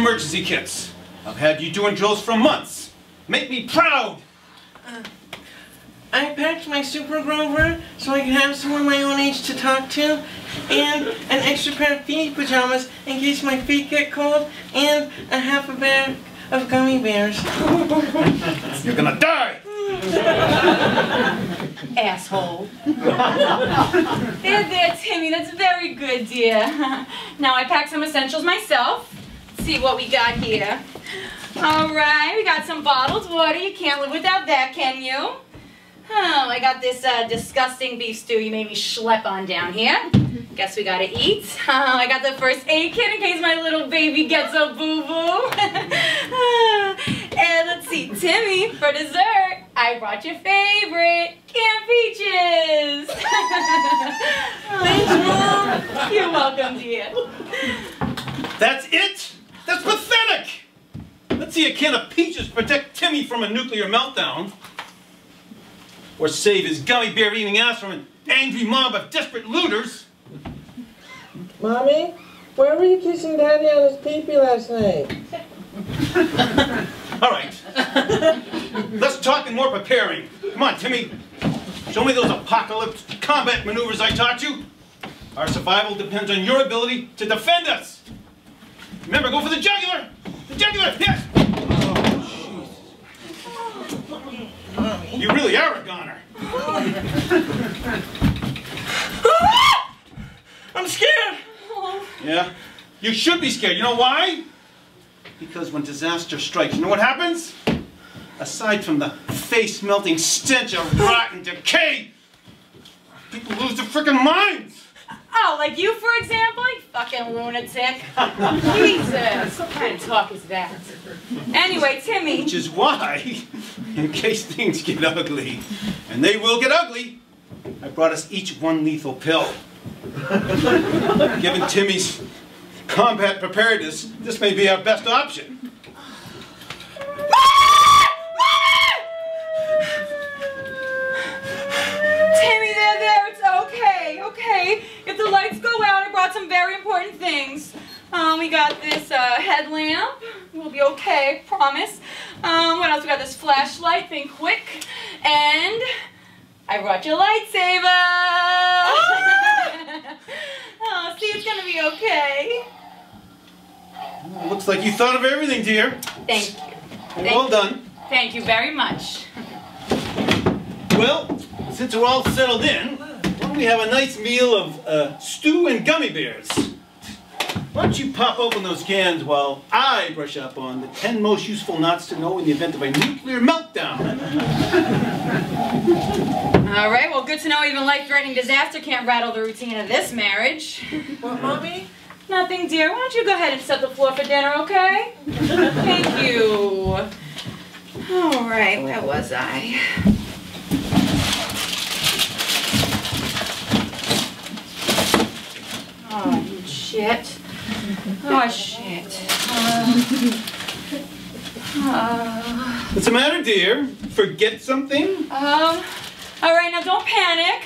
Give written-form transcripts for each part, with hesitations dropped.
emergency kits. I've had you doing drills for months. Make me proud. I packed my Super Grover so I can have someone my own age to talk to, and an extra pair of feet pajamas in case my feet get cold, and a half a bag of gummy bears. You're gonna die! Asshole. There, Timmy, that's very good, dear. Now I packed some essentials myself. Let's see what we got here. All right, we got some bottled water. You can't live without that, can you? Oh, I got this disgusting beef stew you made me schlep on down here. Guess we gotta eat. I got the first aid kit in case my little baby gets a boo-boo. And let's see, Timmy, for dessert, I brought your favorite, canned peaches. Thanks, Mom. You're welcome, dear. That's it? That's pathetic! Let's see a can of peaches protect Timmy from a nuclear meltdown. Or save his gummy bear eating ass from an angry mob of desperate looters. Mommy, why were you kissing Daddy on his pee-pee last night? All right. Less talk and more preparing. Come on, Timmy. Show me those apocalypse combat maneuvers I taught you. Our survival depends on your ability to defend us. Remember, go for the jugular. The jugular, yes. Oh, jeez. You really are a goner. I'm scared. Yeah? You should be scared. You know why? Because when disaster strikes, you know what happens? Aside from the face-melting stench of rotten decay, people lose their frickin' minds. Oh, like you, for example? You fucking lunatic. Jesus, what kind of talk is that? Anyway, Timmy. Which is why, in case things get ugly, and they will get ugly, I brought us each one lethal pill. Given Timmy's combat preparedness, this may be our best option. Timmy, there, it's okay, okay. If the lights go out, I brought some very important things. We got this headlamp. We'll be okay, promise. What else? We got this flashlight, think quick. And I brought your lightsaber. Oh, see, it's gonna be okay. Well, looks like you thought of everything, dear. Thank you. Well done. Thank you very much. Well, since we're all settled in, why don't we have a nice meal of stew and gummy bears? Why don't you pop open those cans while I brush up on the 10 most useful knots to know in the event of a nuclear meltdown. All right, well, good to know even life-threatening disaster can't rattle the routine of this marriage. What, Mommy? Nothing, dear. Why don't you go ahead and set the floor for dinner, okay? Thank you. All right, where was I? Oh, shit. Oh, shit. What's the matter, dear? Forget something? All right, now don't panic.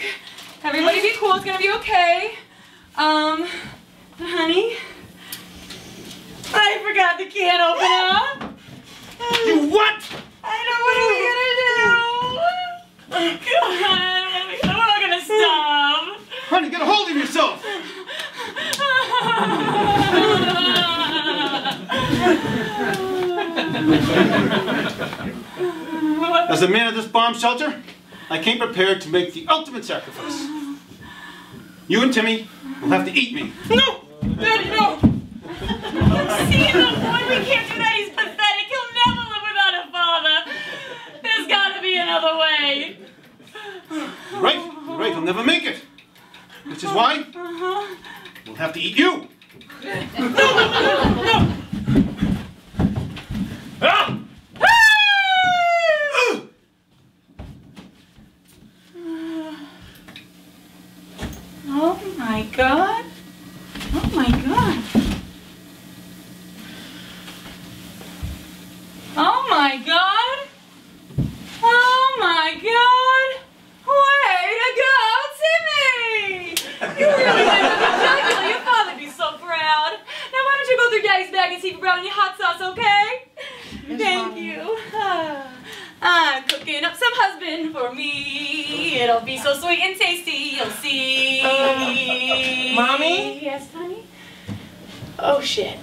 Everybody be cool. It's gonna be okay. Honey, I forgot the can opener. You what? I know, what are we gonna do? Come on, we're not gonna stop. Honey, get a hold of yourself. As a man of this bomb shelter, I came prepared to make the ultimate sacrifice. You and Timmy will have to eat me. No! Daddy, no! See the boy? We can't do that. He's pathetic. He'll never live without a father. There's gotta be another way. You're right, he'll never make it. Which is why we'll have to eat you. No! Ah! Oh my God. Oh my God. Oh my God. Oh my God. Way to go, Timmy! You really went with the jugular. Your father'd be so proud. Now why don't you go through Daddy's bag and see see if you brought any hot sauce, okay? Yes, Thank Mommy. you. I'm cooking up some husband for me. It'll be so sweet and tasty, you'll see. Mommy? Yes, honey? Oh, shit.